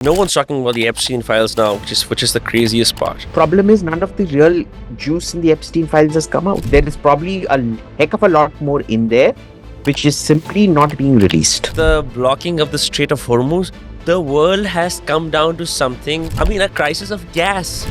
No one's talking about the Epstein files now, which is the craziest part. Problem is, none of the real juice in the Epstein files has come out. There is probably a heck of a lot more in there, which is simply not being released. The blocking of the Strait of Hormuz, the world has come down to something, a crisis of gas.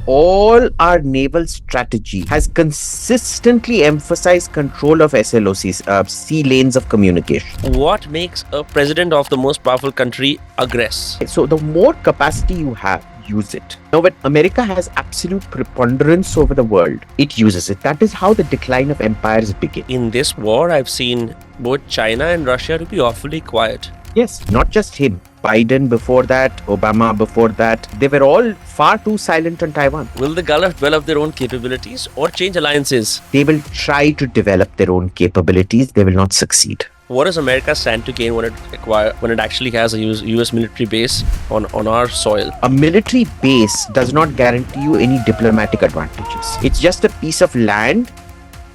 All our naval strategy has consistently emphasized control of SLOCs, sea lanes of communication. What makes a president of the most powerful country aggress? So the more capacity you have, use it. Now, when America has absolute preponderance over the world, it uses it. That is how the decline of empires begin. In this war, I've seen both China and Russia to be awfully quiet. Yes, not just him. Biden before that, Obama before that, they were all far too silent on Taiwan. Will the Gulf develop their own capabilities or change alliances? They will try to develop their own capabilities. They will not succeed. What does America stand to gain when it actually has a US military base on our soil? A military base does not guarantee you any diplomatic advantages. It's just a piece of land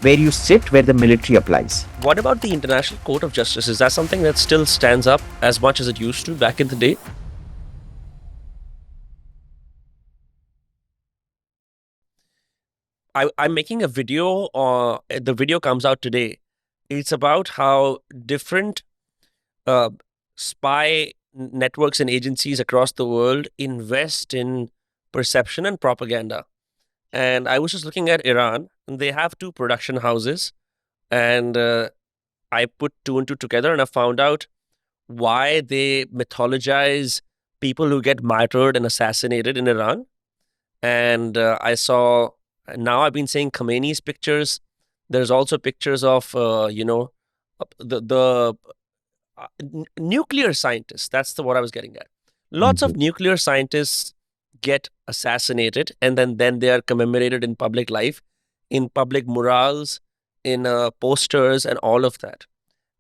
where you sit, where the military applies. What about the International Court of Justice? Is that something that still stands up as much as it used to back in the day? I'm making a video, the video comes out today. It's about how different spy networks and agencies across the world invest in perception and propaganda. And I was just looking at Iran, and they have 2 production houses. And I put 2 and 2 together, and I found out why they mythologize people who get martyred and assassinated in Iran. And now I've been seeing Khomeini's pictures. There's also pictures of, nuclear scientists. That's what I was getting at. Lots of nuclear scientists get assassinated, and then they are commemorated in public life, in public murals, in posters, and all of that.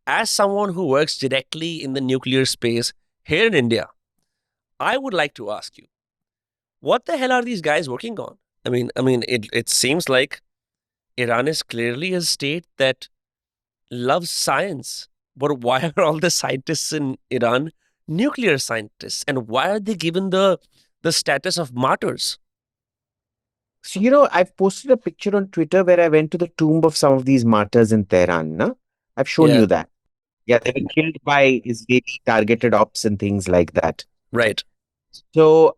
As someone who works directly in the nuclear space here in India, I would like to ask you, what the hell are these guys working on? It seems like Iran is clearly a state that loves science. But why are all the scientists in Iran nuclear scientists? And why are they given the status of martyrs? So, I've posted a picture on Twitter where I went to the tomb of some of these martyrs in Tehran. No? I've shown you that. Yeah, they were killed by Israeli targeted ops and things like that. Right. So,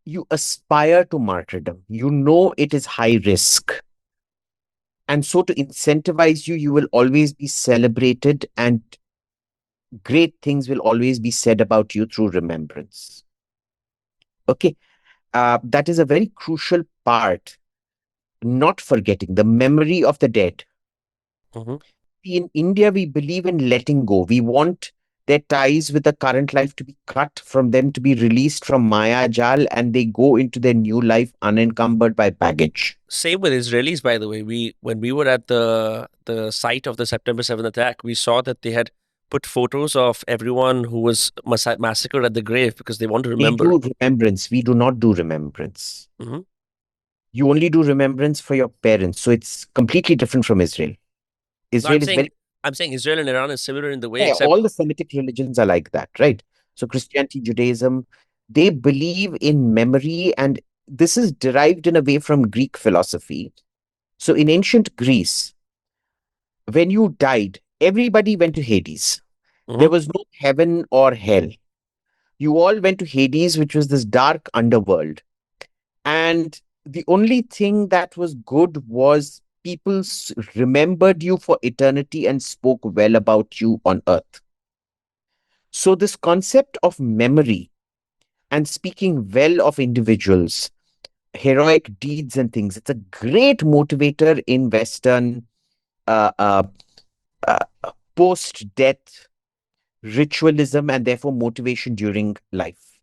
you aspire to martyrdom. You know it is high risk. And so to incentivize you, you will always be celebrated and great things will always be said about you through remembrance. Okay. That is a very crucial part. Not forgetting the memory of the dead. Mm-hmm. In India, we believe in letting go. We want their ties with the current life to be cut, from them to be released from Maya Jal, and they go into their new life unencumbered by baggage. Same with Israelis, by the way. When we were at the site of the September 7th attack, we saw that they had put photos of everyone who was massacred at the grave because they want to remember. We do remembrance. We do not do remembrance. Mm-hmm. You only do remembrance for your parents. So it's completely different from Israel. I'm saying Israel and Iran is similar in the way. Yeah, all the Semitic religions are like that, right? So Christianity, Judaism, they believe in memory, and this is derived in a way from Greek philosophy. So in ancient Greece, when you died, everybody went to Hades. Mm-hmm. There was no heaven or hell. You all went to Hades, which was this dark underworld. And the only thing that was good was people remembered you for eternity and spoke well about you on earth. So this concept of memory and speaking well of individuals, heroic deeds and things, it's a great motivator in Western post-death ritualism, and therefore motivation during life.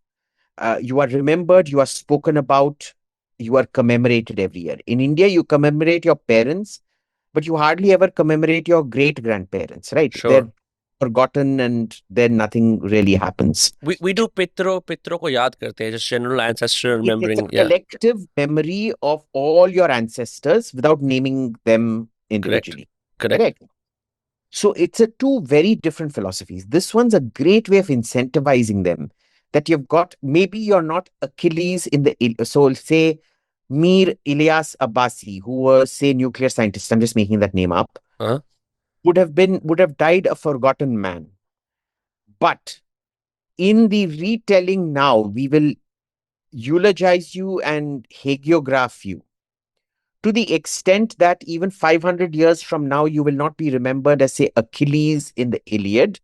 You are remembered, you are spoken about, you are commemorated every year. In India, you commemorate your parents, but you hardly ever commemorate your great-grandparents, right? Sure. They're forgotten and then nothing really happens. We do Pitro ko yaad karte hai, just general ancestor remembering. It's a collective memory of all your ancestors without naming them individually. Correct. So it's a two very different philosophies. This one's a great way of incentivizing them. That you've got, maybe you're not Achilles in the, so say Mir Ilyas Abbasi, who was, say, nuclear scientist, I'm just making that name up, Uh-huh. would have died a forgotten man. But in the retelling now, we will eulogize you and hagiograph you to the extent that even 500 years from now, you will not be remembered as, say, Achilles in the Iliad,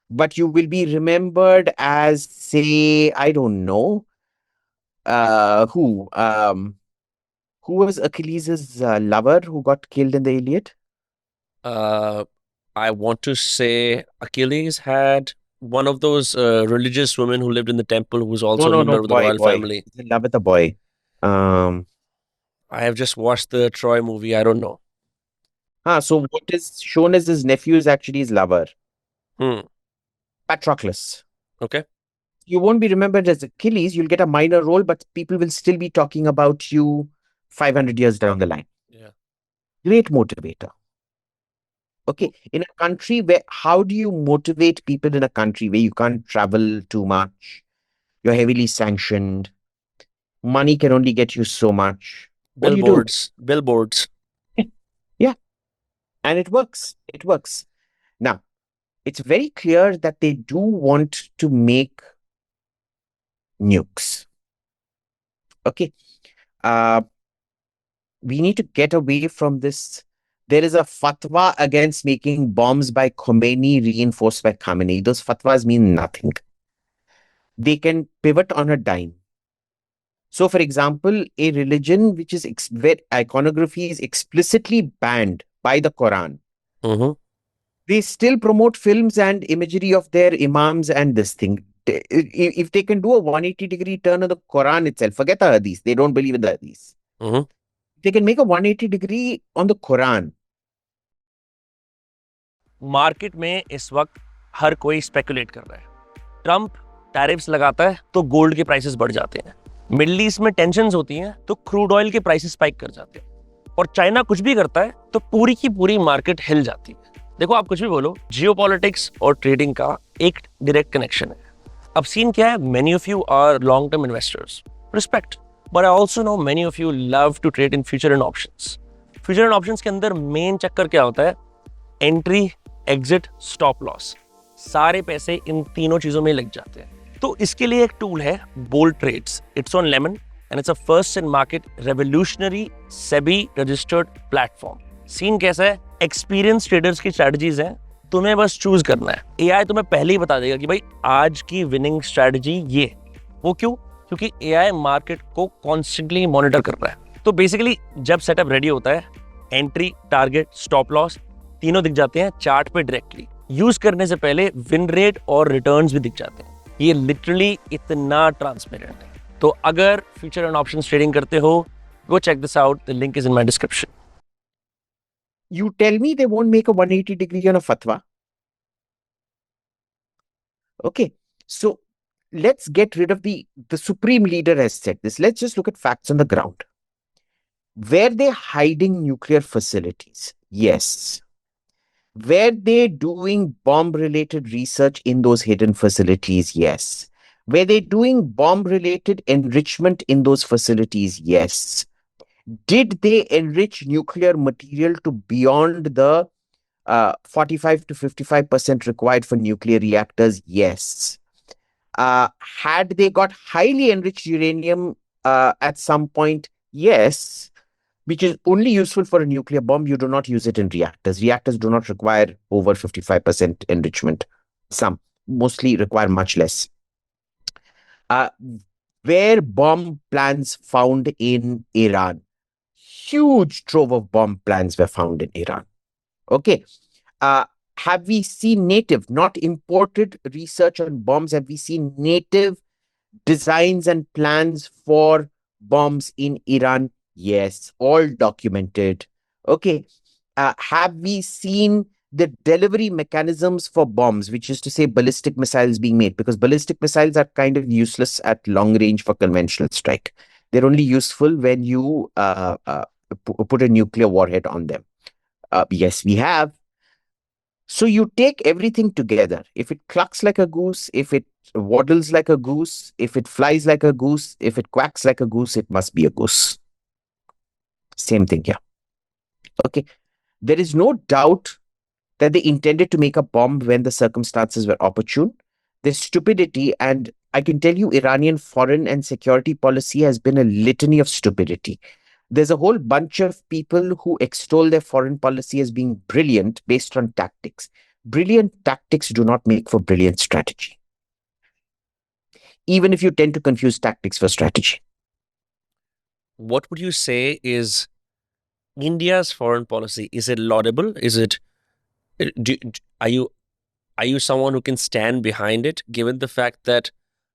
but you will be remembered as, say, I don't know, uh, who, um, who was Achilles' lover who got killed in the Iliad? Uh, I want to say Achilles had one of those religious women who lived in the temple who was No, also a no, member no, of the boy, royal boy. family. He's in love with a boy. Um, I have just watched the Troy movie. I don't know. so what is shown as his nephew is actually his lover, Hmm. Patroclus. Okay. You won't be remembered as Achilles. You'll get a minor role, but people will still be talking about you 500 years down the line. Yeah. Great motivator. Okay. In a country where, how do you motivate people in a country where you can't travel too much? You're heavily sanctioned. Money can only get you so much. What do you do? Billboards. Billboards. Yeah. And it works. It works. Now, it's very clear that they do want to make nukes. Okay. Uh, we need to get away from this. There is a fatwa against making bombs by Khomeini, reinforced by Khamenei. Those fatwas mean nothing. They can pivot on a dime. So, for example, a religion which is where iconography is explicitly banned by the Quran, Mm-hmm. they still promote films and imagery of their imams and this thing. If they can do a 180-degree turn on the Quran itself, forget the Hadith, they don't believe in the Hadith. Mm-hmm. They can make a 180 degree on the Quran. Market में इस वक्त हर कोई speculate कर रहा है. Trump tariffs लगाता है तो गोल्ड के प्राइसेस बढ़ जाते हैं. मिडिल ईस्ट में टेंशंस होती हैं तो क्रूड ऑयल के प्राइसेस स्पाइक कर जाते हैं. और चाइना कुछ भी करता है तो पूरी की पूरी मार्केट हिल जाती है. देखो, आप कुछ भी बोलो, जियोपॉलिटिक्स और ट्रेडिंग का एक डायरेक्ट कनेक्शन है. अब सीन क्या है? Many of you are long term investors. Respect. But I also know many of you love to trade in future and options. Future and options के अंदर मेन चक्कर क्या होता है? Entry, exit, stop loss. सारे पैसे इन तीनों चीजों में लग जाते हैं. तो इसके लिए एक टूल है, bold trades. It's on Lemon and it's a first in market revolutionary SEBI registered platform. Scene कैसा है? एक्सपीरियंस ट्रेडर्स की स्ट्रेटजीज हैं, तुम्हें बस चूज करना है. एआई तुम्हें पहले ही बता देगा कि भाई आज की विनिंग स्ट्रेटजी ये. वो क्यों? क्योंकि एआई मार्केट को कॉन्स्टेंटली मॉनिटर कर रहा है. तो बेसिकली जब सेटअप रेडी होता है, एंट्री, टारगेट, स्टॉप लॉस तीनों दिख जाते हैं चार्ट पे डायरेक्टली. यूज करने से पहले विन रेट और रिटर्न्स भी दिख जाते हैं. ये लिटरली इतना ट्रांसपेरेंट है. तो अगर फ्यूचर एंड ऑप्शंस ट्रेडिंग करते हो, go check this out. The link is in my description. You tell me they won't make a 180 degree on a fatwa. Okay. So let's get rid of the supreme leader has said this. Let's just look at facts on the ground. Were they hiding nuclear facilities? Yes. Were they doing bomb-related research in those hidden facilities? Yes. Were they doing bomb-related enrichment in those facilities? Yes. Did they enrich nuclear material to beyond the 45 to 55% required for nuclear reactors? Yes. Had they got highly enriched uranium at some point? Yes. Which is only useful for a nuclear bomb. You do not use it in reactors. Reactors do not require over 55% enrichment. Some mostly require much less. Where bomb plans found in Iran? Huge trove of bomb plans were found in Iran. Okay. Have we seen native, not imported research on bombs? Have we seen native designs and plans for bombs in Iran? Yes, all documented. Okay. Have we seen the delivery mechanisms for bombs, which is to say ballistic missiles being made? Because ballistic missiles are kind of useless at long range for conventional strike. They're only useful when you put a nuclear warhead on them. Yes, we have. So you take everything together. If it clucks like a goose, if it waddles like a goose, if it flies like a goose, if it quacks like a goose, it must be a goose. Same thing here. Okay. There is no doubt that they intended to make a bomb when the circumstances were opportune. Their stupidity, and I can tell you, Iranian foreign and security policy has been a litany of stupidity. There's a whole bunch of people who extol their foreign policy as being brilliant based on tactics. Brilliant tactics do not make for brilliant strategy, even if you tend to confuse tactics for strategy. What would you say is India's foreign policy? Is it laudable? Is it are you someone who can stand behind it, given the fact that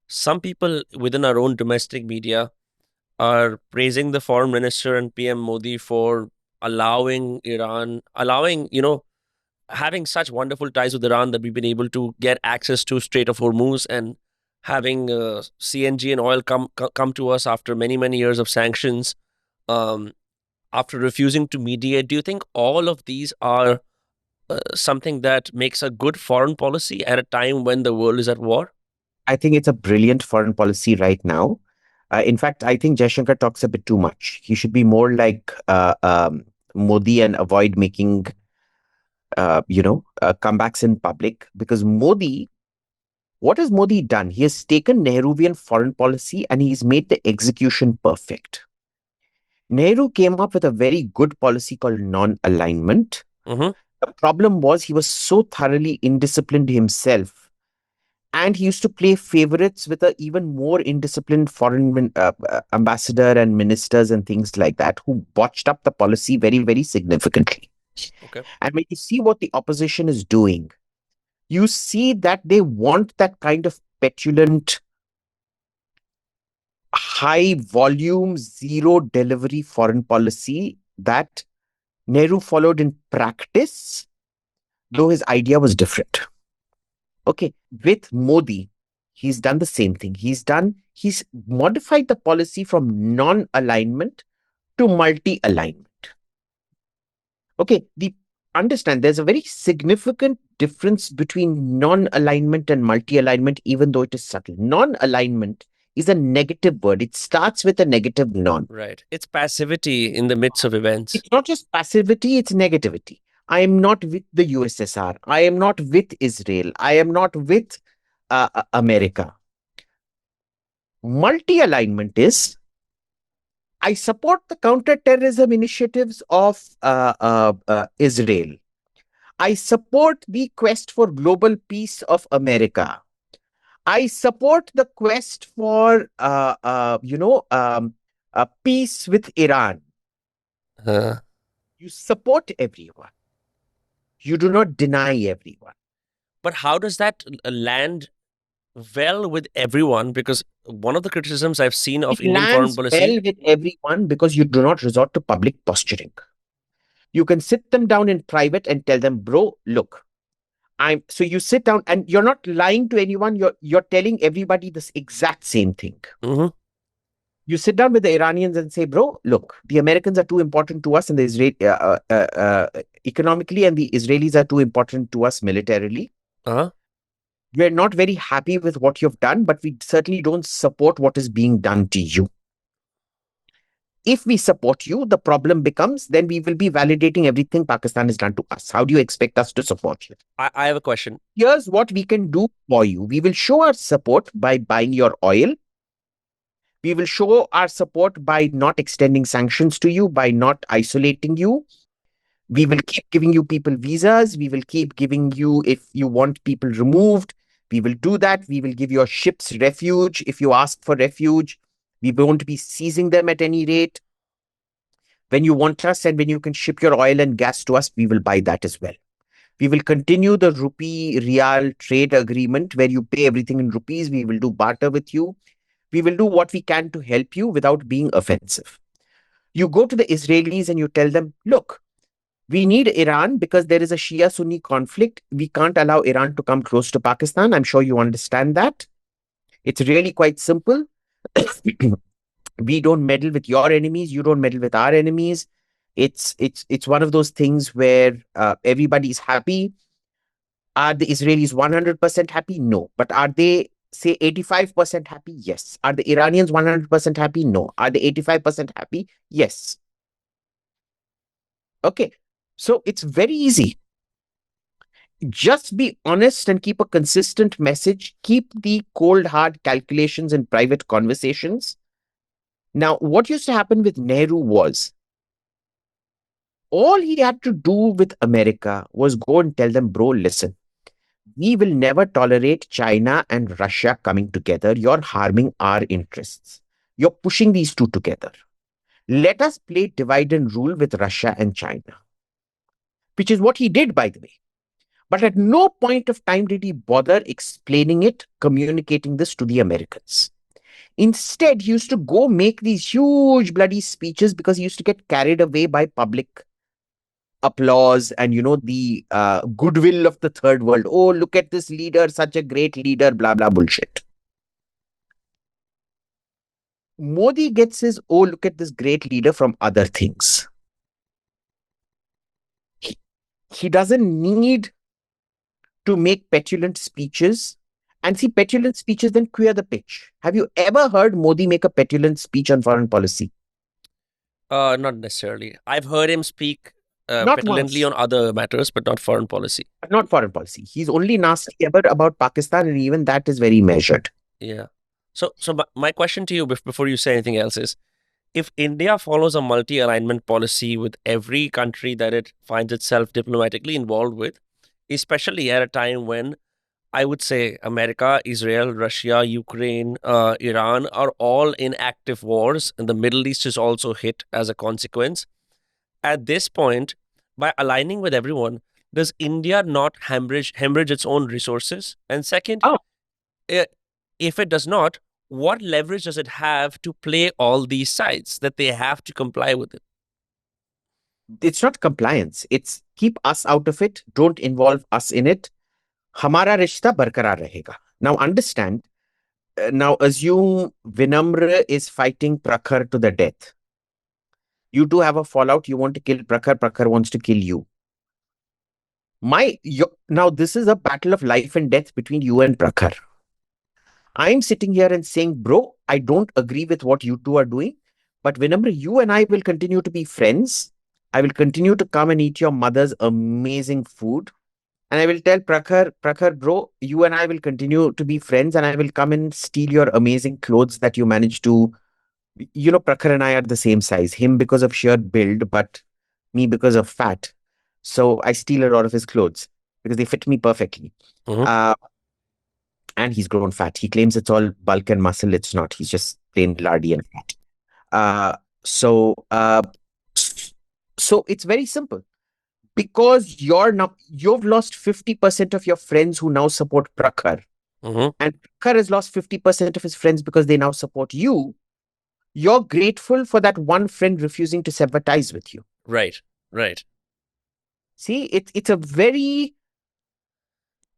some people within our own domestic media are praising the foreign minister and PM Modi for allowing Iran, having such wonderful ties with Iran that we've been able to get access to Strait of Hormuz and having CNG and oil come to us after many years of sanctions, um, after refusing to mediate. Do you think all of these are something that makes a good foreign policy at a time when the world is at war? I think it's a brilliant foreign policy right now. In fact, I think Jaishankar talks a bit too much. He should be more like Modi and avoid making, comebacks in public, because Modi, what has Modi done? He has taken Nehruvian foreign policy and he's made the execution perfect. Nehru came up with a very good policy called non-alignment. Mm-hmm. The problem was he was so thoroughly indisciplined himself, and he used to play favorites with a even more indisciplined foreign ambassador and ministers and things like that, who botched up the policy very significantly. Okay. And when you see what the opposition is doing, you see that they want that kind of petulant, high volume, zero delivery foreign policy that Nehru followed in practice, though his idea was different. Okay, with Modi, he's done the same thing. He's modified the policy from non-alignment to multi-alignment. Okay, understand there's a very significant difference between non-alignment and multi-alignment, even though it is subtle. Non-alignment is a negative word. It starts with a negative non. Right. It's passivity in the midst of events. It's not just passivity, it's negativity. I am not with the USSR. I am not with Israel. I am not with America. Multi-alignment is I support the counter-terrorism initiatives of Israel. I support the quest for global peace of America. I support the quest for, peace with Iran. Uh, You support everyone. You do not deny everyone. but how does that land well with everyone? Because one of the criticisms I've seen of It Indian foreign lands policy. well with everyone because you do not resort to public posturing. You can sit them down in private and tell them, bro, look, so you sit down and you're not lying to anyone. You're telling everybody this exact same thing. Mm-hmm. You sit down with the Iranians and say, bro, look, the Americans are too important to us and the economically, and the Israelis are too important to us militarily. Uh-huh. We're not very happy with what you've done, but we certainly don't support what is being done to you. If we support you, the problem becomes then we will be validating everything Pakistan has done to us. How do you expect us to support you? I have a question. Here's what we can do for you. We will show our support by buying your oil. We will show our support by not extending sanctions to you, by not isolating you. We will keep giving you people visas. We will keep giving you, if you want people removed, we will do that. We will give your ships refuge if you ask for refuge. We won't be seizing them at any rate. When you want us and when you can ship your oil and gas to us, we will buy that as well. We will continue the rupee real trade agreement where you pay everything in rupees. We will do barter with you. We will do what we can to help you without being offensive. You go to the Israelis and you tell them, look, we need Iran because there is a Shia Sunni conflict. We can't allow Iran to come close to Pakistan. I'm sure you understand that. It's really quite simple. We don't meddle with your enemies. You don't meddle with our enemies. It's one of those things where everybody's happy. Are the Israelis 100% happy? No. But are they, say, 85% happy? Yes. Are the Iranians 100% happy? No. Are they 85% happy? Yes. Okay. So it's very easy. Just be honest and keep a consistent message. Keep the cold, hard calculations in private conversations. Now, what used to happen with Nehru was all he had to do with America was go and tell them, bro, listen, we will never tolerate China and Russia coming together. You're harming our interests. You're pushing these two together. Let us play divide and rule with Russia and China, which is what he did, by the way. But at no point of time did he bother explaining it, communicating this to the Americans. Instead, he used to go make these huge bloody speeches because he used to get carried away by public applause and, the goodwill of the third world. Oh, look at this leader, such a great leader, blah, blah, bullshit. Modi gets his, oh, look at this great leader from other things. He doesn't need to make petulant speeches. And see, petulant speeches then queer the pitch. Have you ever heard Modi make a petulant speech on foreign policy? Not necessarily. I've heard him speak Not petulantly once. on other matters, but not foreign policy. Not foreign policy. He's only nasty ever about Pakistan, and even that is very measured. Yeah. So my question to you before you say anything else is, if India follows a multi-alignment policy with every country that it finds itself diplomatically involved with, especially at a time when I would say America, Israel, Russia, Ukraine, Iran are all in active wars, and the Middle East is also hit as a consequence. At this point, by aligning with everyone, does India not hemorrhage its own resources? And second, Oh, if it does not, what leverage does it have to play all these sides that they have to comply with it? it's not compliance. It's keep us out of it. Don't involve us in it. Hamara rishta barkarar rahega. Now understand. Now assume Vinamra is fighting Prakhar to the death. You two have a fallout. You want to kill Prakhar. Prakhar wants to kill you. Now this is a battle of life and death between you and Prakhar. I'm sitting here and saying, bro, I don't agree with what you two are doing. But Vinamra, you and I will continue to be friends. I will continue to come and eat your mother's amazing food. And I will tell Prakhar, bro, you and I will continue to be friends and I will come and steal your amazing clothes that you managed to. Prakhar and I are the same size. Him because of sheer build, but me because of fat. So I steal a lot of his clothes because they fit me perfectly. Mhm. And he's grown fat. He claims it's all bulk and muscle. It's not. He's just plain lardy and fat. Uh, so, uh, so it's very simple. Because you've lost 50% of your friends who now support Prakhar. Mhm. And Prakhar has lost 50% of his friends because they now support you. You're grateful for that one friend refusing to sever ties with you. Right. Right. See, it's a very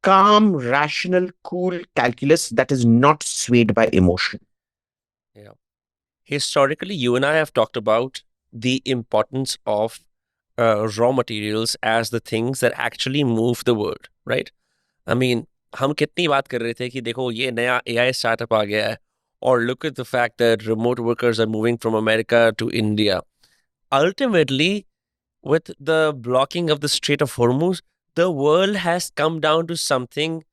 calm, rational, cool calculus that is not swayed by emotion. Yeah. Historically, you and I have talked about the importance of raw materials as the things that actually move the world, right? I mean, हम कितनी बात कर रहे थे कि देखो ये नया AI startup आ गया है, or look at the fact that remote workers are moving from America to India. Ultimately, with the blocking of the Strait of Hormuz, the world has come down to something,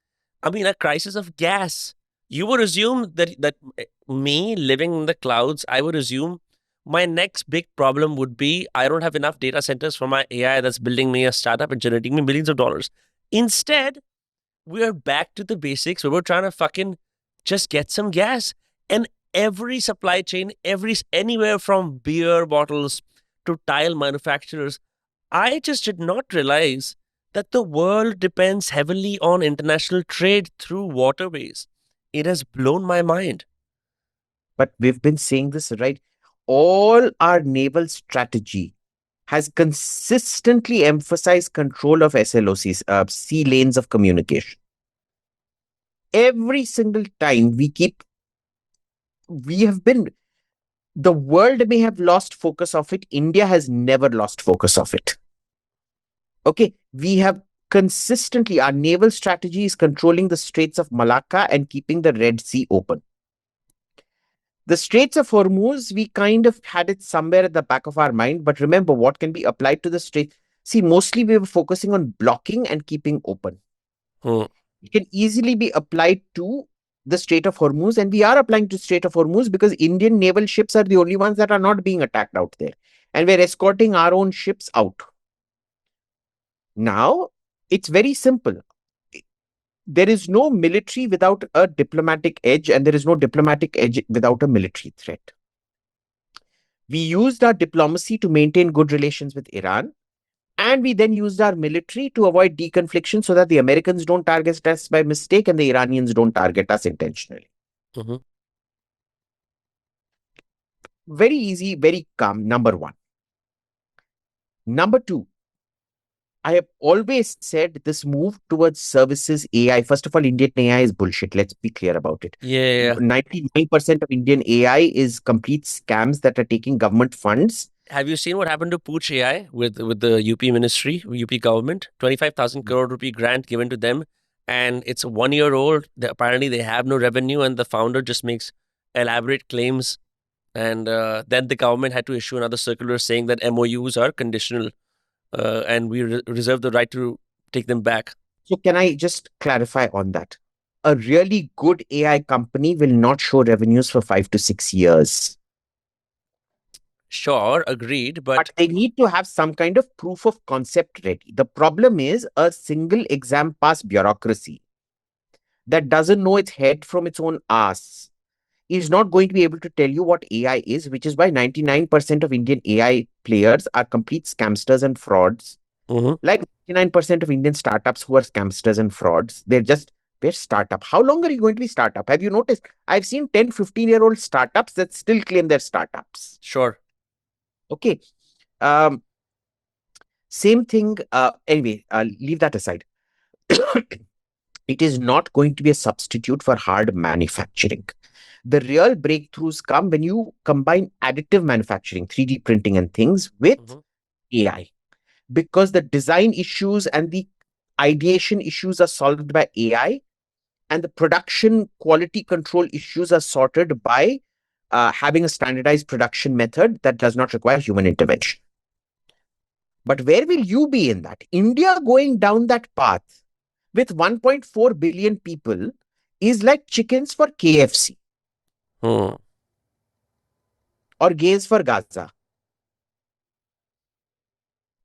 I mean, a crisis of gas. You would assume that me living in the clouds, I would assume my next big problem would be I don't have enough data centers for my AI that's building me a startup and generating me millions of dollars. Instead, we're back to the basics where we're trying to fucking just get some gas. And every supply chain, anywhere from beer bottles to tile manufacturers, I just did not realize that the world depends heavily on international trade through waterways. It has blown my mind. But we've been saying this, right? All our naval strategy has consistently emphasized control of SLOCs, sea lanes of communication. Every single time we have been, the world may have lost focus of it. India has never lost focus of it. Okay, we have consistently, our naval strategy is controlling the Straits of Malacca and keeping the Red Sea open. The Straits of Hormuz, we kind of had it somewhere at the back of our mind, but remember what can be applied to the Strait. See, mostly we were focusing on blocking and keeping open. Hmm. It can easily be applied to the Strait of Hormuz, and we are applying to Strait of Hormuz because Indian naval ships are the only ones that are not being attacked out there, and we're escorting our own ships out. Now, it's very simple. There is no military without a diplomatic edge, and there is no diplomatic edge without a military threat. We used our diplomacy to maintain good relations with Iran, and we then used our military to avoid deconfliction so that the Americans don't target us by mistake and the Iranians don't target us intentionally. Mm-hmm. Very easy, very calm, number one. Number two, I have always said this move towards services AI. First of all, Indian AI is bullshit. Let's be clear about it. Yeah. 99% of Indian AI is complete scams that are taking government funds. Have you seen what happened to Pooch AI with the UP ministry, UP government? 25,000 crore rupee grant given to them, and it's 1 year old. Apparently, they have no revenue, and the founder just makes elaborate claims. And then the government had to issue another circular saying that MOUs are conditional, and we reserve the right to take them back. So can I just clarify on that? A really good AI company will not show revenues for 5 to 6 years. Sure, agreed, But they need to have some kind of proof of concept ready. The problem is a single exam pass bureaucracy that doesn't know its head from its own ass is not going to be able to tell you what AI is, which is why 99% of Indian AI players are complete scamsters and frauds. Mm-hmm. Like 99% of Indian startups who are scamsters and frauds, they're startup. How long are you going to be startup? Have you noticed? I've seen 10, 15-year-old startups that still claim they're startups. Sure. Okay. Same thing. Anyway, leave that aside. It is not going to be a substitute for hard manufacturing. The real breakthroughs come when you combine additive manufacturing, 3D printing and things with AI. Because the design issues and the ideation issues are solved by AI, and the production quality control issues are sorted by having a standardized production method that does not require human intervention. But where will you be in that? India going down that path with 1.4 billion people is like chickens for KFC or gays for Gaza.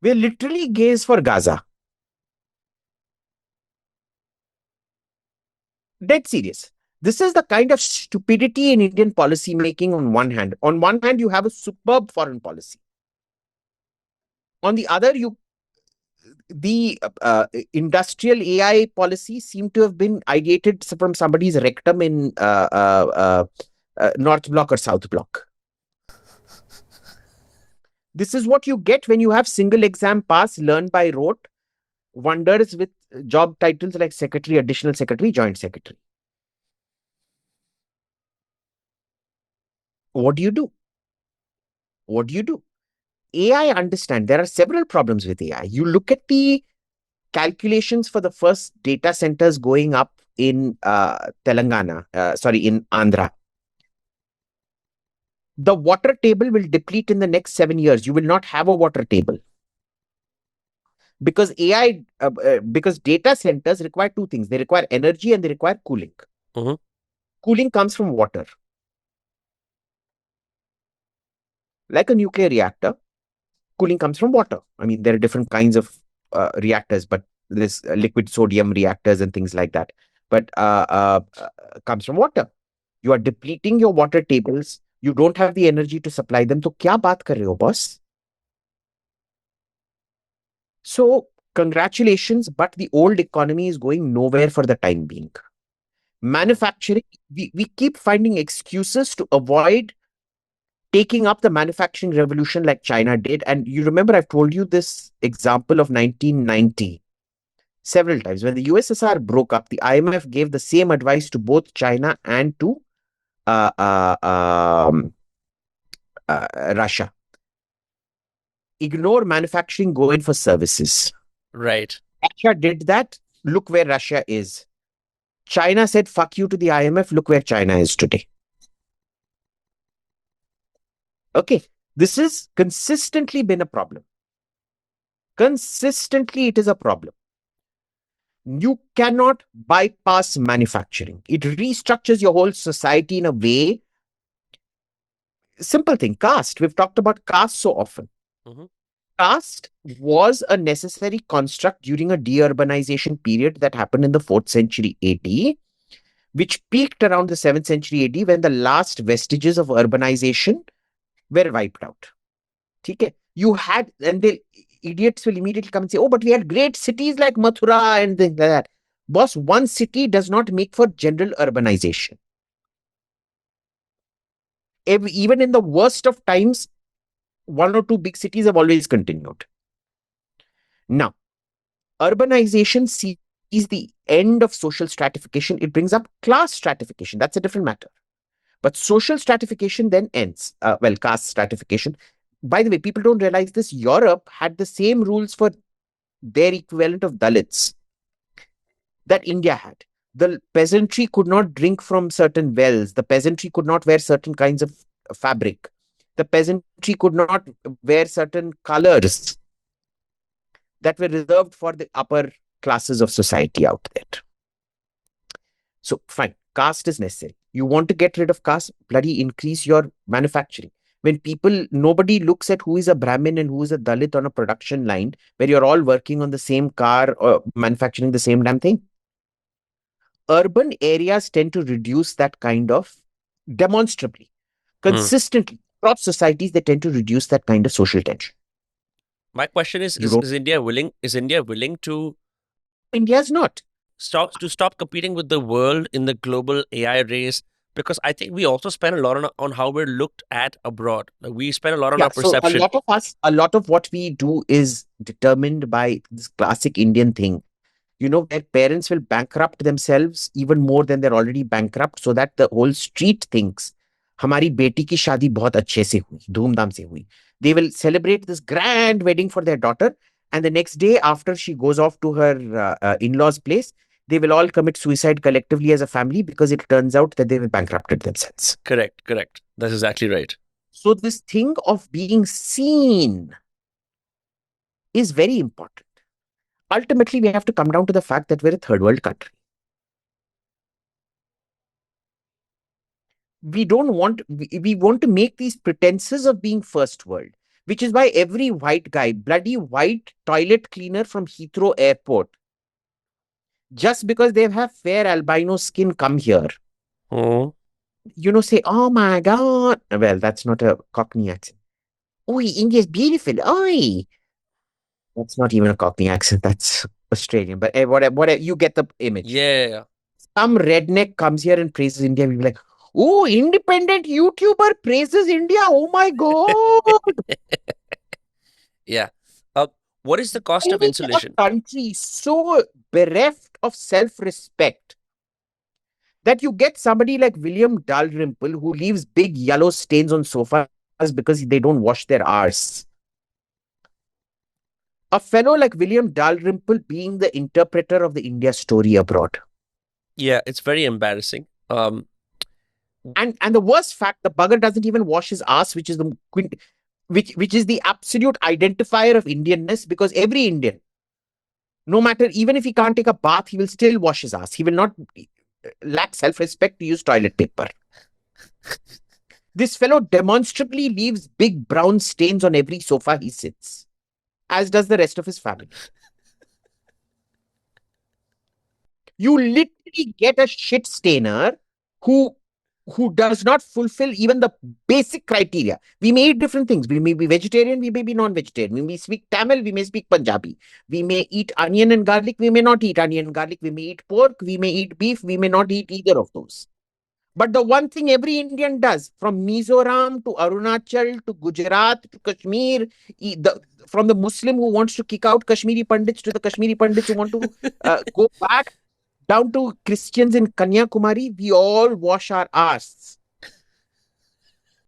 We're literally gays for Gaza. Dead serious. This is the kind of stupidity in Indian policy making on one hand. On one hand, you have a superb foreign policy. On the other, the industrial AI policy seemed to have been ideated from somebody's rectum in North Block or South Block. This is what you get when you have single exam pass, learn by rote, wonders with job titles like secretary, additional secretary, joint secretary. What do you do? What do you do? AI, understand, there are several problems with AI. You look at the calculations for the first data centers going up in in Andhra. The water table will deplete in the next 7 years. You will not have a water table. Because because data centers require two things. They require energy and they require cooling. Cooling comes from water. Like a nuclear reactor, cooling comes from water. I mean, there are different kinds of reactors, but there's liquid sodium reactors and things like that. But comes from water. You are depleting your water tables. You don't have the energy to supply them. So, kya baat kar rahe ho, boss? So, congratulations, but the old economy is going nowhere for the time being. Manufacturing, we keep finding excuses to avoid taking up the manufacturing revolution like China did. And you remember, I've told you this example of 1990 several times. When the USSR broke up, the IMF gave the same advice to both China and to Russia. Ignore manufacturing, go in for services. Right. Russia did that. Look where Russia is. China said, fuck you to the IMF. Look where China is today. Okay. This has consistently been a problem. Consistently, it is a problem. You cannot bypass manufacturing. It restructures your whole society in a way. Simple thing, caste. We've talked about caste so often. Mm-hmm. Caste was a necessary construct during a deurbanization period that happened in the 4th century AD, which peaked around the 7th century AD when the last vestiges of urbanization were wiped out. Okay? You had, and the idiots will immediately come and say, oh, but we had great cities like Mathura and things like that. Boss, one city does not make for general urbanization. Even in the worst of times, one or two big cities have always continued. Now, urbanization sees the end of social stratification. It brings up class stratification. That's a different matter. But social stratification then ends. Caste stratification. By the way, people don't realize this. Europe had the same rules for their equivalent of Dalits that India had. The peasantry could not drink from certain wells. The peasantry could not wear certain kinds of fabric. The peasantry could not wear certain colors that were reserved for the upper classes of society out there. So, fine, caste is necessary. You want to get rid of caste, bloody increase your manufacturing. When nobody looks at who is a Brahmin and who is a Dalit on a production line where you're all working on the same car or manufacturing the same damn thing. Urban areas tend to reduce that kind of demonstrably, consistently across societies. They tend to reduce that kind of social tension. My question is India willing? Is India willing to? India's not. Stop competing with the world in the global AI race, because I think we also spend a lot on how we're looked at abroad. Like we spend a lot on our perception. So a lot of what we do is determined by this classic Indian thing. You know, where parents will bankrupt themselves even more than they're already bankrupt, so that the whole street thinks, हमारी बेटी की शादी बहुत अच्छे से हुई, धूमधाम से हुई. They will celebrate this grand wedding for their daughter, and the next day after she goes off to her in-laws' place, they will all commit suicide collectively as a family because it turns out that they were bankrupted themselves. Correct. That's exactly right. So this thing of being seen is very important. Ultimately, we have to come down to the fact that we're a third world country. We want to make these pretenses of being first world, which is why every white guy, bloody white toilet cleaner from Heathrow Airport, just because they have fair albino skin, come here. Say, oh my God. Well, that's not a Cockney accent. Oi, India's beautiful. Oi. That's not even a Cockney accent. That's Australian. But whatever, you get the image. Yeah. Some redneck comes here and praises India. We'll be like, oh, independent YouTuber praises India. Oh my God. Yeah. What is the cost of insulation? A country so bereft of self-respect that you get somebody like William Dalrymple who leaves big yellow stains on sofas because they don't wash their arse. A fellow like William Dalrymple being the interpreter of the India story abroad. Yeah, it's very embarrassing. And the worst fact, the bugger doesn't even wash his ass, which is which is the absolute identifier of Indianness, because every Indian, no matter, even if he can't take a bath, he will still wash his ass. He will not lack self-respect to use toilet paper. This fellow demonstrably leaves big brown stains on every sofa he sits, as does the rest of his family. You literally get a shit stainer who does not fulfill even the basic criteria. We may eat different things. We may be vegetarian, we may be non-vegetarian. We may speak Tamil, we may speak Punjabi. We may eat onion and garlic, we may not eat onion and garlic. We may eat pork, we may eat beef, we may not eat either of those. But the one thing every Indian does, from Mizoram to Arunachal to Gujarat to Kashmir, from the Muslim who wants to kick out Kashmiri Pandits to the Kashmiri Pandits who want to go back, down to Christians in Kanyakumari, we all wash our arse.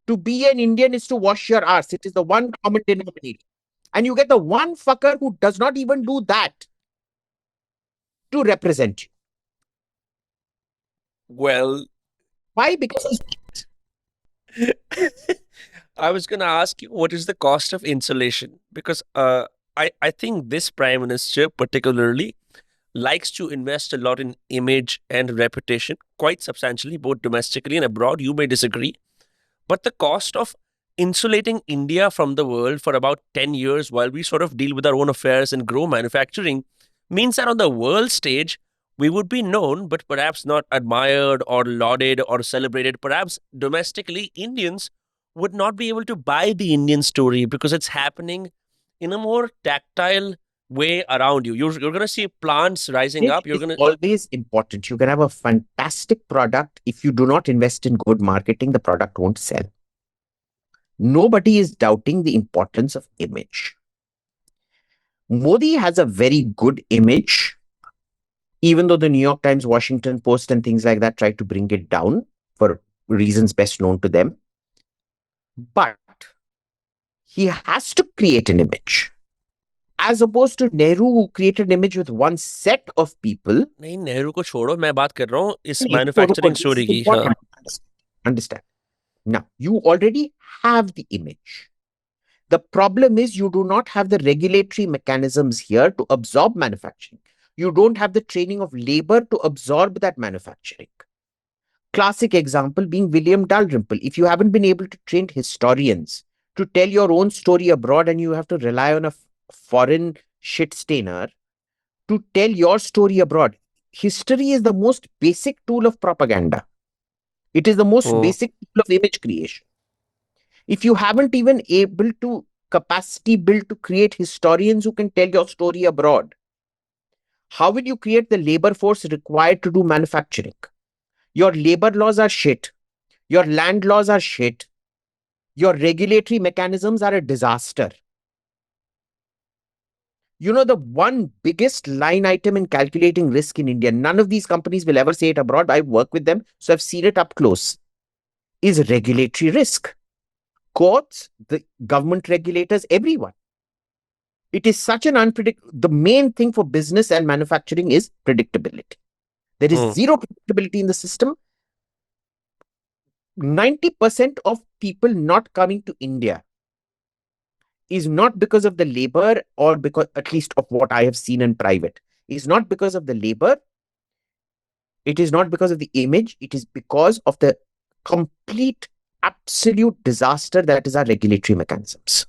To be an Indian is to wash your arse. It is the one common denominator. And you get the one fucker who does not even do that. to represent you. Well, Why? Because I was going to ask you, what is the cost of insulation? Because I think this prime minister particularly likes to invest a lot in image and reputation, quite substantially, both domestically and abroad. You may disagree. But the cost of insulating India from the world for about 10 years while we sort of deal with our own affairs and grow manufacturing means that on the world stage, we would be known, but perhaps not admired or lauded or celebrated. Perhaps domestically, Indians would not be able to buy the Indian story because it's happening in a more tactile way around you. You're going to see plants rising image up. You're is going to. always important. You can have a fantastic product. If you do not invest in good marketing, the product won't sell. Nobody is doubting the importance of image. Modi has a very good image, even though the New York Times, Washington Post, and things like that tried to bring it down for reasons best known to them. But he has to create an image. As opposed to Nehru, who created an image with one set of people. नहीं, नेहरू को छोड़ो, मैं बात कर रहा हूँ इस No, manufacturing this story is की. हाँ. important. Understand. Now, you already have the image. The problem is you do not have the regulatory mechanisms here to absorb manufacturing. You don't have the training of labor to absorb that manufacturing. Classic example being William Dalrymple. If you haven't been able to train historians to tell your own story abroad and you have to rely on a foreign shit stainer to tell your story abroad, history is the most basic tool of propaganda. It is the most basic tool of image creation. If you haven't even able to capacity build to create historians who can tell your story abroad, how will you create the labor force required to do manufacturing? Your labor laws are shit. Your land laws are shit. Your regulatory mechanisms are a disaster. You know, the one biggest line item in calculating risk in India, none of these companies will ever say it abroad. I work with them, so I've seen it up close, is regulatory risk. Courts, the government regulators, everyone. It is such an unpredictable. The main thing for business and manufacturing is predictability. There is zero predictability in the system. 90% of people not coming to India is not because of the labor, or because, at least of what I have seen in private, is not because of the labor. It is not because of the image. It is because of the complete, absolute disaster that is our regulatory mechanisms.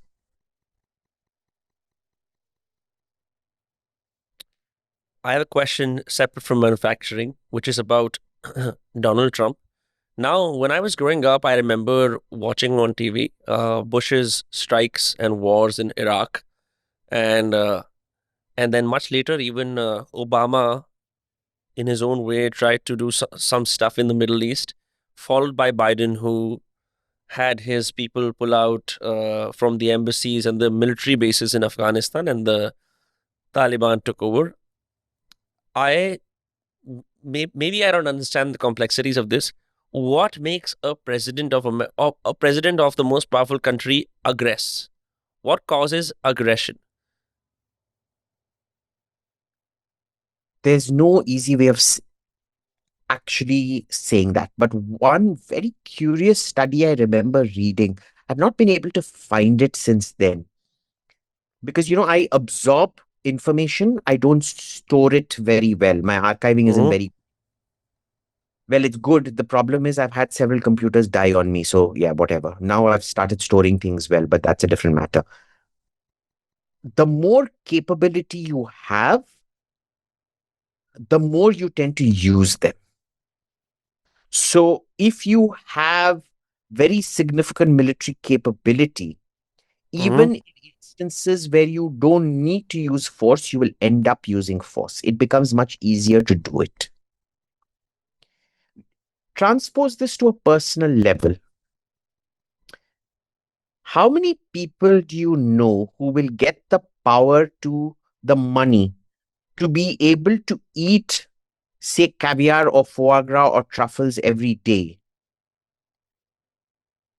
I have a question separate from manufacturing, which is about Donald Trump. Now, when I was growing up, I remember watching on TV Bush's strikes and wars in Iraq, and then much later, even Obama, in his own way, tried to do some stuff in the Middle East, followed by Biden, who had his people pull out from the embassies and the military bases in Afghanistan, and the Taliban took over. I maybe I don't understand the complexities of this. What makes a president of a president of the most powerful country aggress? What causes aggression? There's no easy way of actually saying that. But one very curious study I remember reading, I've not been able to find it since then. Because, you know, I absorb information, I don't store it very well. My archiving isn't very well. It's good. The problem is I've had several computers die on me. So yeah, whatever. Now I've started storing things well, but that's a different matter. The more capability you have, the more you tend to use them. So if you have very significant military capability, even in instances where you don't need to use force, you will end up using force. It becomes much easier to do it. Transpose this to a personal level. How many people do you know who will get the power to the money to be able to eat, say, caviar or foie gras or truffles every day,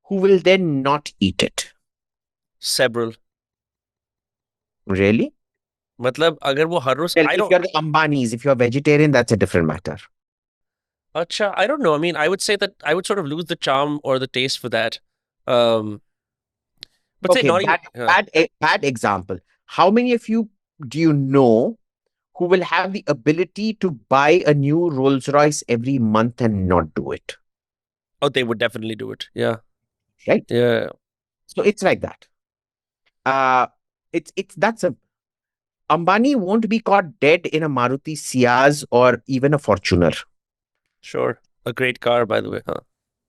who will then not eat it? Several. Really? मतलब अगर वो हर रोज Well, I if don't you're the Ambanis, if you're vegetarian, that's a different matter. Acha, I don't know. I mean, I would say that I would sort of lose the charm or the taste for that. Um, but say Okay, not even. bad example. How many of you do you know who will have the ability to buy a new Rolls Royce every month and not do it? Oh, they would definitely do it. Yeah, Right? yeah, So it's like that. Uh it's that's a Ambani won't be caught dead in a Maruti Ciaz or even a Fortuner. sure. A great car, by the way. Huh?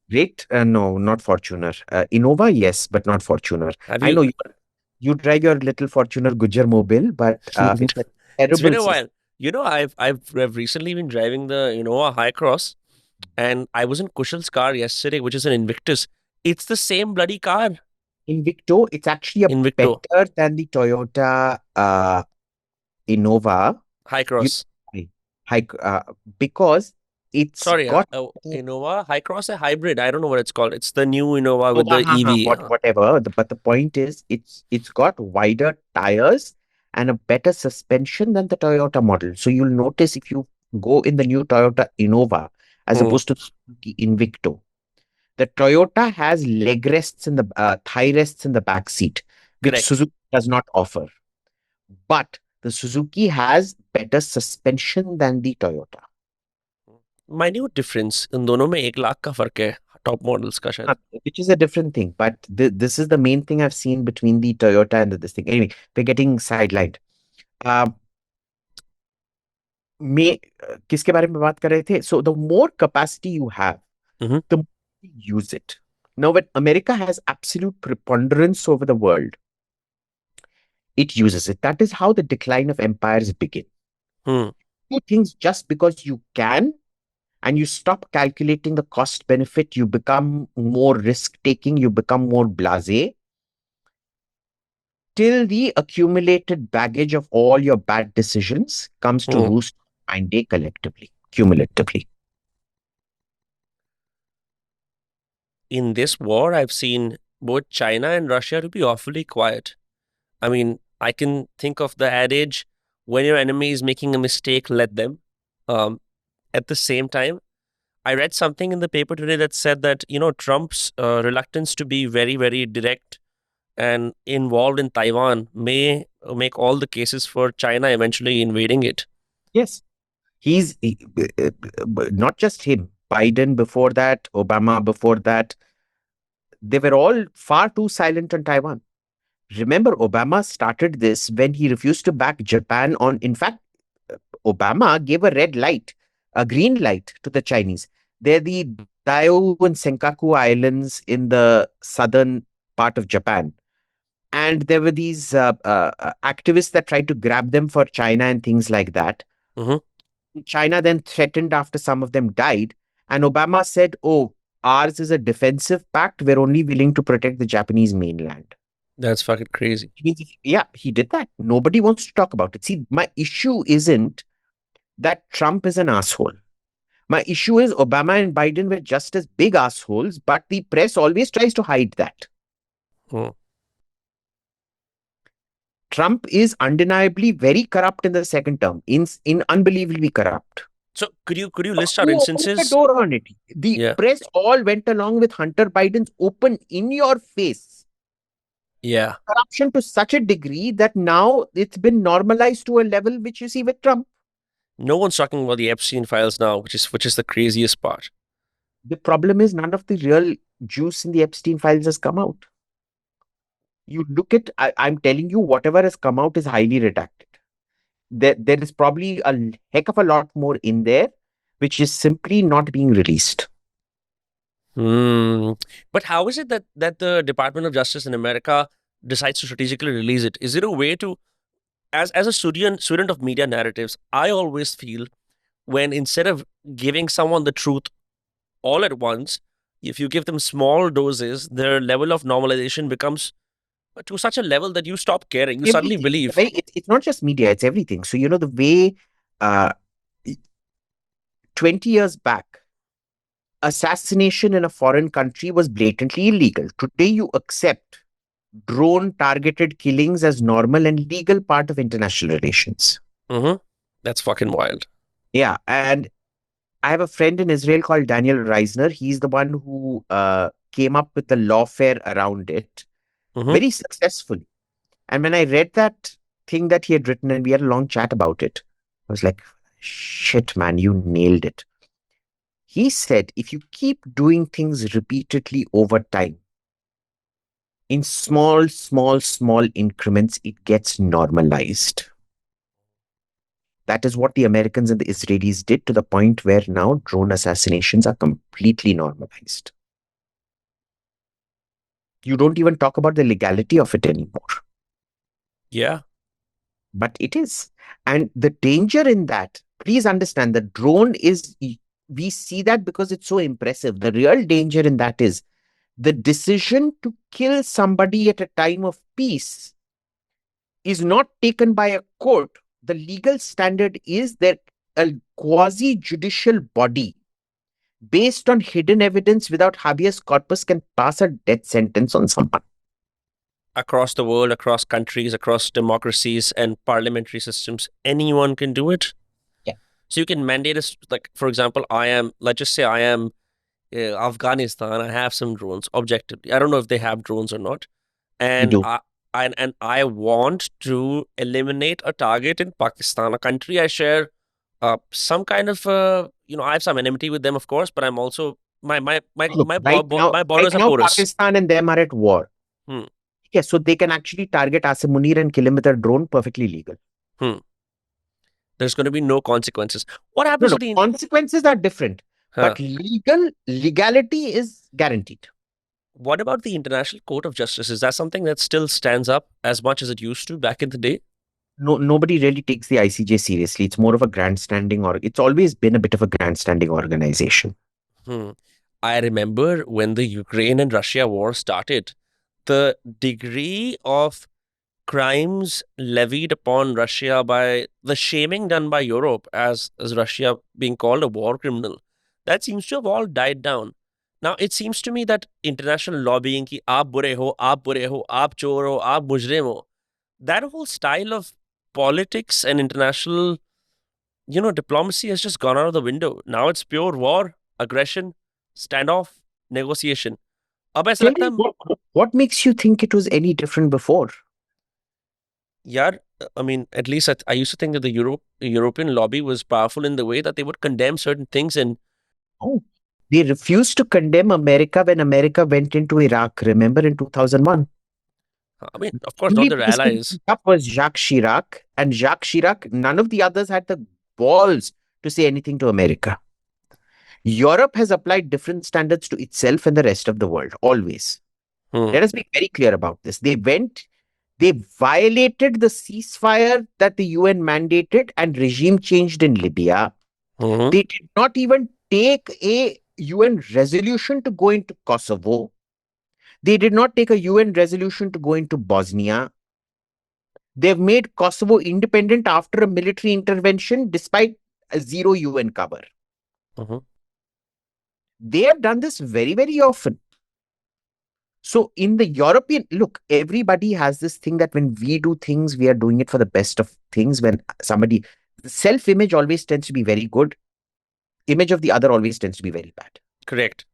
Great? No, not Fortuner. Innova, yes, but not Fortuner. Have I you? know you drive your little Fortuner Gujar Mobile, but it's a It's been terrible a system. while. I've recently been driving the Innova High Cross, and I was in Kushal's car yesterday, which is an Invictus. It's the same bloody car, Invicto, it's actually a Invicto better than the Toyota Innova. High You Cross. high, because it's Sorry, got Innova High Cross, a hybrid. I don't know what it's called. It's the new Innova with Innova, the EV. whatever. But the point is, it's got wider tires and a better suspension than the Toyota model. So you'll notice if you go in the new Toyota Innova as Hmm, opposed to the Invicto, the Toyota has leg rests in the thigh rests in the back seat, which correct. Suzuki does not offer. But the Suzuki has better suspension than the Toyota. Minute difference in दोनों में 1 लाख का फर्क है top models का शायद. Which is a different thing. But this is the main thing I've seen between the Toyota and this thing. Anyway, we're getting sidelined. Um, में किसके बारे में बात कर रहे थे? So the more capacity you have, Mhm. the more you use it. Now, when America has absolute preponderance over the world, it uses it. That is how the decline of empires begin. Hmm. Two things just because you can and you stop calculating the cost benefit, you become more risk taking, you become more blasé, till the accumulated baggage of all your bad decisions comes to Hmm. roost one day collectively, cumulatively. In this war, I've seen both China and Russia to be awfully quiet. I mean, I can think of the adage, when your enemy is making a mistake, let them. Um, at the same time, I read something in the paper today that said that, Trump's reluctance to be very, very direct and involved in Taiwan may make all the cases for China eventually invading it. Yes. Not just him, Biden before that, Obama before that, they were all far too silent on Taiwan. Remember, Obama started this when he refused to back Japan on, in fact, Obama gave a red light, a green light to the Chinese. They're the Diaoyu and Senkaku Islands in the southern part of Japan. And there were these activists that tried to grab them for China and things like that. Hmm. China then threatened after some of them died. And Obama said, oh, ours is a defensive pact. We're only willing to protect the Japanese mainland. That's fucking crazy. Yeah, he did that. Nobody wants to talk about it. See, my issue isn't that Trump is an asshole. My issue is Obama and Biden were just as big assholes, but the press always tries to hide that. Hmm. Trump is undeniably very corrupt in the second term, in unbelievably corrupt. So could you list out Who opened the instances? door on it? The Yeah. press all went along with Hunter Biden's open, in your face Yeah. corruption to such a degree that now it's been normalized to a level which you see with Trump. No one's talking about the Epstein files now, which is the craziest part. The problem is none of the real juice in the Epstein files has come out. You look at, I'm telling you, whatever has come out is highly redacted. There is probably a heck of a lot more in there, which is simply not being released. But how is it that the Department of Justice in America decides to strategically release it? Is it a way to, as a student of media narratives, I always feel when instead of giving someone the truth all at once, if you give them small doses, their level of normalization becomes to such a level that you stop caring. You suddenly Everything. believe. It's not just media, it's everything. So, the way uh, 20 years back, assassination in a foreign country was blatantly illegal. Today, you accept drone targeted killings as normal and legal part of international relations. Mm-hmm. That's fucking wild. Yeah. And I have a friend in Israel called Daniel Reisner. He's the one who came up with the lawfare around it Mm-hmm. very successfully. And when I read that thing that he had written and we had a long chat about it, I was like, shit, man, you nailed it. He said, if you keep doing things repeatedly over time, in small, small, small increments, it gets normalized. That is what the Americans and the Israelis did to the point where now drone assassinations are completely normalized. You don't even talk about the legality of it anymore. Yeah. But it is. And the danger in that, please understand, the drone is, we see that because it's so impressive. The real danger in that is the decision to kill somebody at a time of peace is not taken by a court. The legal standard is that a quasi judicial body, based on hidden evidence without habeas corpus, can pass a death sentence on someone. Across the world, across countries, across democracies and parliamentary systems, anyone can do it. Yeah. So you can mandate us, like, for example, let's just say I am Afghanistan, I have some drones objectively. I don't know if they have drones or not. We And do. I want to eliminate a target in Pakistan, a country I share some kind of I have some enmity with them, of course, but I'm also Look, my right borders are now, porous. Pakistan and them are at war. Hmm. Yeah, so they can actually target Asim Munir and kill him with a drone, perfectly legal. Hmm. There's going to be no consequences. What No, happens no, to the consequences are different, huh? but legality is guaranteed. What about the International Court of Justice? Is that something that still stands up as much as it used to back in the day? No, nobody really takes the ICJ seriously. It's more of a grandstanding, or it's always been a bit of a grandstanding organization. Hmm. I remember when the Ukraine and Russia war started, the degree of crimes levied upon Russia by the shaming done by Europe as Russia being called a war criminal, that seems to have all died down. Now it seems to me that international lobbying ki aap bure ho, aap bure ho, aap chor ho, aap mujrim ho, that whole style of politics and international, diplomacy has just gone out of the window. Now it's pure war, aggression, standoff, negotiation. अब ऐसा Tell लगता me, है what makes you think it was any different before? यार, I mean, at least I used to think that the European lobby was powerful in the way that they would condemn certain things. And Oh, they refused to condemn America when America went into Iraq. Remember in 2001? I mean, of course, not Only their person who allies. stood up was Jacques Chirac, and Jacques Chirac, none of the others had the balls to say anything to America. Europe has applied different standards to itself and the rest of the world, always. Hmm. Let us be very clear about this. They violated the ceasefire that the UN mandated and regime changed in Libya. Hmm. They did not even take a UN resolution to go into Kosovo. They did not take a UN resolution to go into Bosnia. They've made Kosovo independent after a military intervention despite a zero UN cover. Hmm. They have done this very, very often. So, in the European look, everybody has this thing that when we do things, we are doing it for the best of things. When somebody, self image always tends to be very good, image of the other always tends to be very bad. Correct.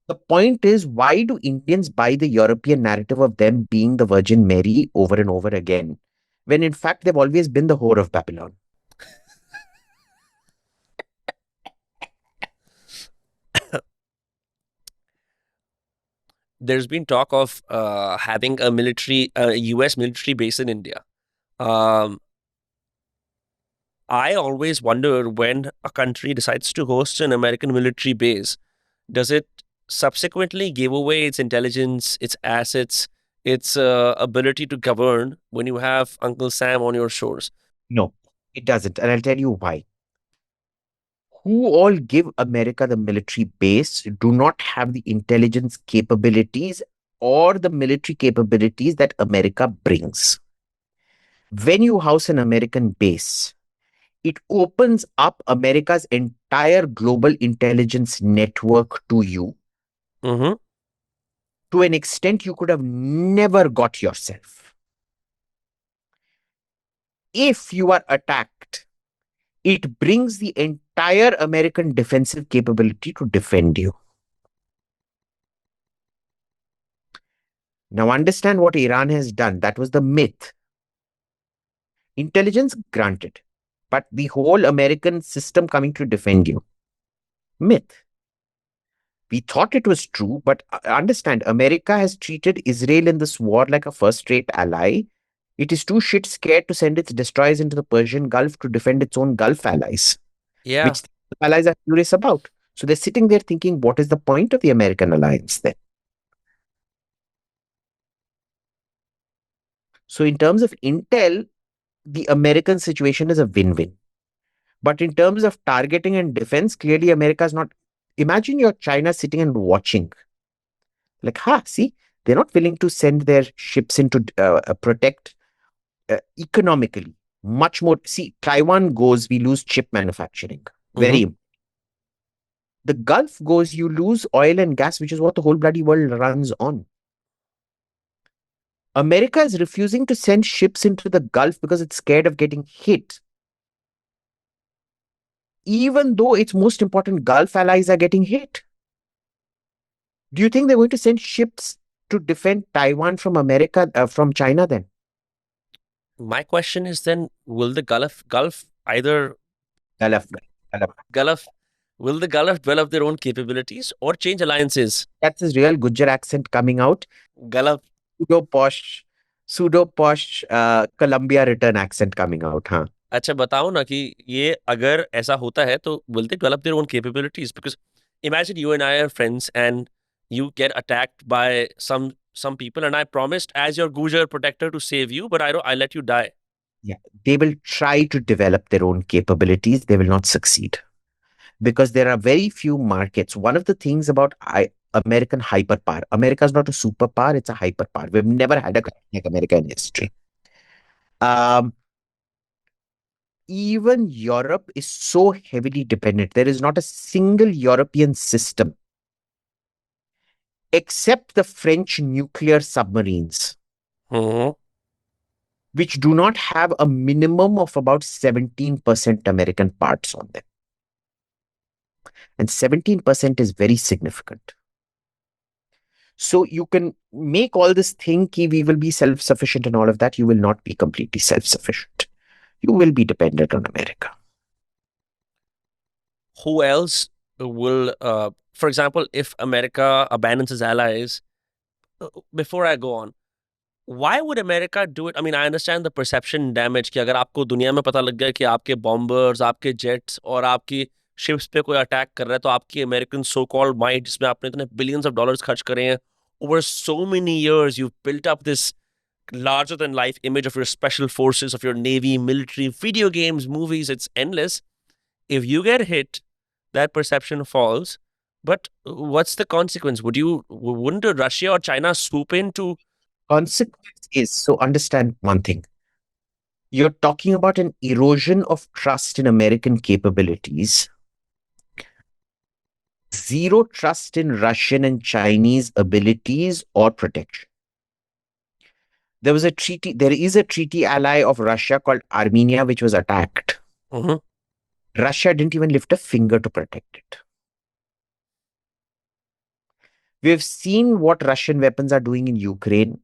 The point is, why do Indians buy the European narrative of them being the Virgin Mary over and over again, when in fact they've always been the whore of Babylon? There's been talk of having a US military base in India. Um, I always wonder when a country decides to host an American military base, does it subsequently give away its intelligence, its assets, its ability to govern when you have Uncle Sam on your shores? No, it doesn't. And I'll tell you why. Who all give America the military base do not have the intelligence capabilities or the military capabilities that America brings. When you house an American base, it opens up America's entire global intelligence network to you Mm-hmm. to an extent you could have never got yourself. If you are attacked, it brings the entire American defensive capability to defend you. Now, understand what Iran has done. That was the myth. Intelligence granted, but the whole American system coming to defend you. Myth. We thought it was true, but understand, America has treated Israel in this war like a first-rate ally. It is too shit scared to send its destroyers into the Persian Gulf to defend its own Gulf allies, Yeah. which the allies are curious about. So they're sitting there thinking, what is the point of the American alliance then? So in terms of intel, the American situation is a win-win. But in terms of targeting and defense, clearly America is not. Imagine you're China sitting and watching. Like, see, they're not willing to send their ships in to protect economically. Much more. See, Taiwan goes, we lose chip manufacturing. Mm-hmm. Very. The Gulf goes, you lose oil and gas, which is what the whole bloody world runs on. America is refusing to send ships into the Gulf because it's scared of getting hit. Even though its most important Gulf allies are getting hit. Do you think they're going to send ships to defend Taiwan from America, from China then? My question is then, will the Gulf either Gulf. Gulf will the Gulf develop their own capabilities or change alliances? That's his real Gujar accent coming out. Gulf. Pseudo posh Columbia return accent coming out, huh? अच्छा बताओ ना कि ये अगर ऐसा होता है तो will they develop their own capabilities? Because imagine you and I are friends and you get attacked by some people and I promised as your Gujar protector to save you, but I let you die. Yeah, they will try to develop their own capabilities. They will not succeed because there are very few markets. One of the things about American hyperpower, America is not a superpower; it's a hyperpower. We've never had a country like America in history. Even Europe is so heavily dependent. There is not a single European system except the French nuclear submarines, Mm-hmm. which do not have a minimum of about 17% American parts on them. And 17% is very significant. So you can make all this thing ki we will be self-sufficient and all of that. You will not be completely self-sufficient. You will be dependent on America. Who else will, for example, if America abandons its allies, before I go on, why would America do it? I mean, I understand the perception damage कि अगर आपको दुनिया में पता लग गया कि आपके bombers, आपके jets और आपकी ships पे कोई attack कर रहा है तो आपकी American so-called might जिसमें आपने इतने billions of dollars खर्च करे हैं, over so many years you've built up this larger than life image of your special forces, of your navy, military, video games, movies, it's endless. If you get hit, that perception falls. But what's the consequence? Wouldn't Russia or China swoop in to? Consequence is, so understand one thing. You're talking about an erosion of trust in American capabilities, zero trust in Russian and Chinese abilities or protection. There is a treaty ally of Russia called Armenia, which was attacked. Mhm. Russia didn't even lift a finger to protect it. We've seen what Russian weapons are doing in Ukraine.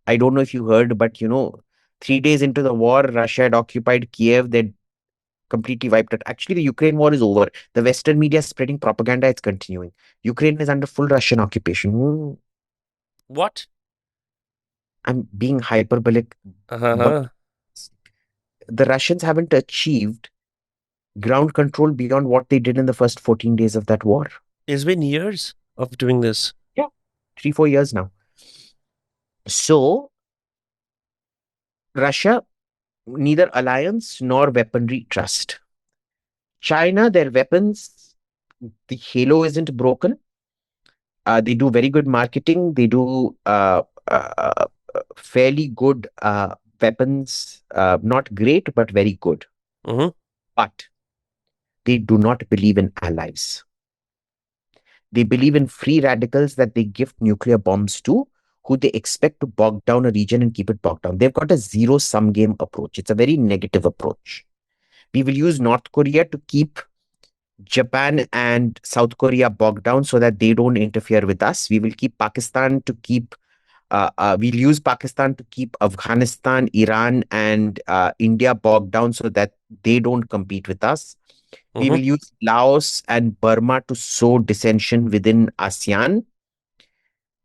I don't know if you heard, but 3 days into the war, Russia had occupied Kiev. They'd completely wiped it. Actually, the Ukraine war is over. The Western media is spreading propaganda. It's continuing. Ukraine is under full Russian occupation. What? I'm being hyperbolic, but Uh-huh. the Russians haven't achieved ground control beyond what they did in the first 14 days of that war. It's been years of doing this. Yeah, 3-4 years now. So, Russia, neither alliance nor weaponry trust. China, their weapons, the halo isn't broken. They do very good marketing. They do fairly good weapons. Not great, but very good. Mm-hmm. But they do not believe in allies. They believe in free radicals that they gift nuclear bombs to, who they expect to bog down a region and keep it bogged down. They've got a zero-sum game approach. It's a very negative approach. We will use North Korea to keep Japan and South Korea bogged down so that they don't interfere with us. We will keep Pakistan to keep we'll use Pakistan to keep Afghanistan, Iran, and India bogged down so that they don't compete with us. We Mm-hmm. will use Laos and Burma to sow dissension within ASEAN.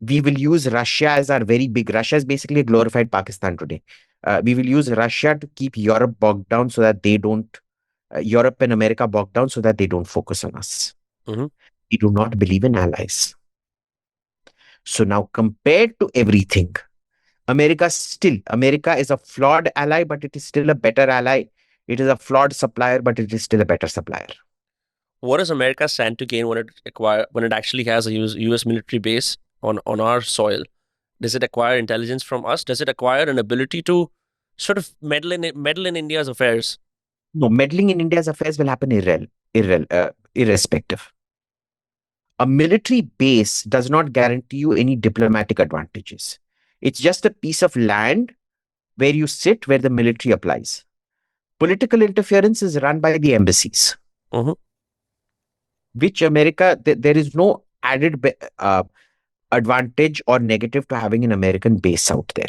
We will use Russia as our very big. Russia is basically a glorified Pakistan today. We will use Russia to keep Europe bogged down so that they don't, Europe and America bogged down so that they don't focus on us. Mm-hmm. We do not believe in allies. So now, compared to everything, America is a flawed ally, but it is still a better ally. It is a flawed supplier, but it is still a better supplier. What does America stand to gain when it actually has a US military base on our soil? Does it acquire intelligence from us? Does it acquire an ability to sort of meddle in India's affairs? No, meddling in India's affairs will happen irrespective. A military base does not guarantee you any diplomatic advantages. It's just a piece of land where you sit, where the military applies. Political interference is run by the embassies, Mm-hmm. which there is no added advantage or negative to having an American base out there.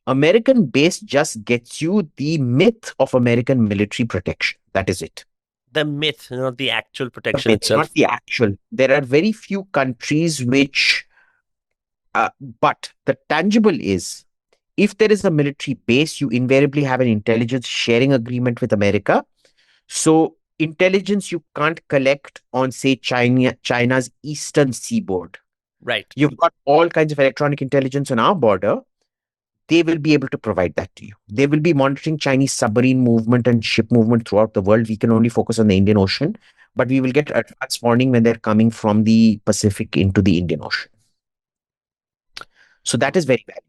American base just gets you the myth of American military protection. That is it. The myth, not the actual The protection myth, itself. not the actual. There are very few countries which, but the tangible is, if there is a military base, you invariably have an intelligence sharing agreement with America. So intelligence you can't collect on, say, China's eastern seaboard. Right. You've got all kinds of electronic intelligence on our border. They will be able to provide that to you. They will be monitoring Chinese submarine movement and ship movement throughout the world. We can only focus on the Indian Ocean, but we will get advance warning when they're coming from the Pacific into the Indian Ocean. So that is very valuable.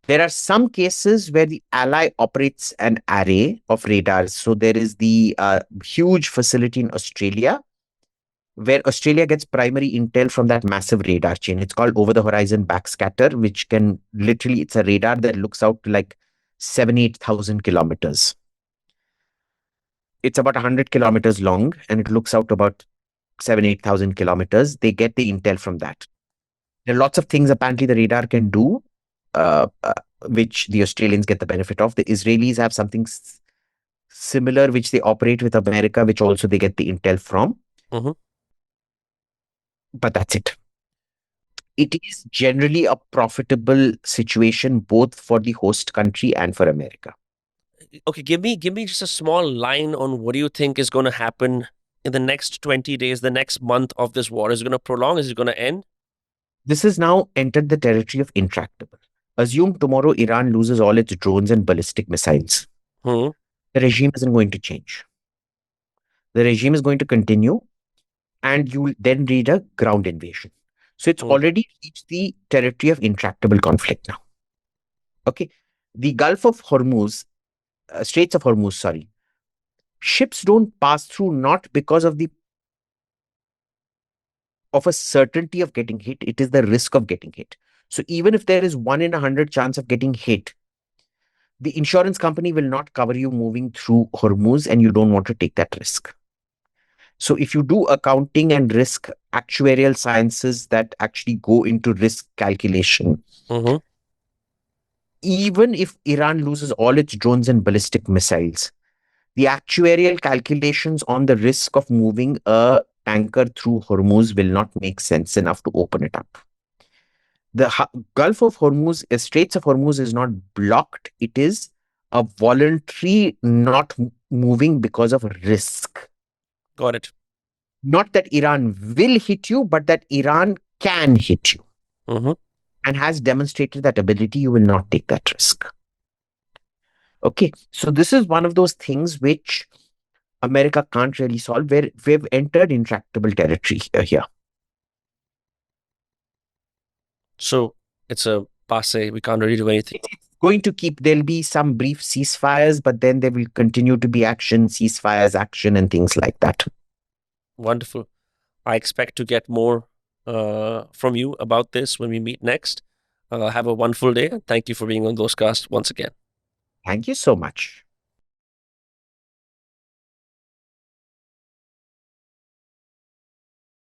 There are some cases where the ally operates an array of radars. So there is the huge facility in Australia where Australia gets primary intel from that massive radar chain. It's called over the horizon backscatter, which can literally, it's a radar that looks out to like 8,000 kilometers. It's about 100 kilometers long and it looks out to about 8,000 kilometers. They get the intel from that. There are lots of things apparently the radar can do, which the Australians get the benefit of. The Israelis have something similar, which they operate with America, which also they get the intel from. Mm-hmm. But that's it. It is generally a profitable situation both for the host country and for America. Okay, give me just a small line on what do you think is going to happen in the next 20 days, the next month of this war. Is it going to prolong? Is it going to end? This has now entered the territory of intractable. Assume tomorrow Iran loses all its drones and ballistic missiles. Hmm. The regime isn't going to change. The regime is going to continue, and you'll then read a ground invasion. So it's already reached the territory of intractable conflict now. Okay. The Gulf of Hormuz, Straits of Hormuz, sorry. Ships don't pass through not because of a certainty of getting hit, it is the risk of getting hit. So even if there is 1 in 100 chance of getting hit, the insurance company will not cover you moving through Hormuz and you don't want to take that risk. So if you do accounting and risk actuarial sciences that actually go into risk calculation, Mm-hmm. even if Iran loses all its drones and ballistic missiles, the actuarial calculations on the risk of moving a tanker through Hormuz will not make sense enough to open it up. The Gulf of Hormuz, Straits of Hormuz is not blocked. It is a voluntary not moving because of risk. Got it. Not that Iran will hit you, but that Iran can hit you. Mm-hmm. And has demonstrated that ability, you will not take that risk. Okay, so this is one of those things which America can't really solve, where we've entered intractable territory here. So it's a passe. We can't really do anything. It's going to there'll be some brief ceasefires, but then there will continue to be action, ceasefires, action, and things like that. Wonderful. I expect to get more from you about this when we meet next. Have a wonderful day, and thank you for being on Dostcast once again. Thank you so much.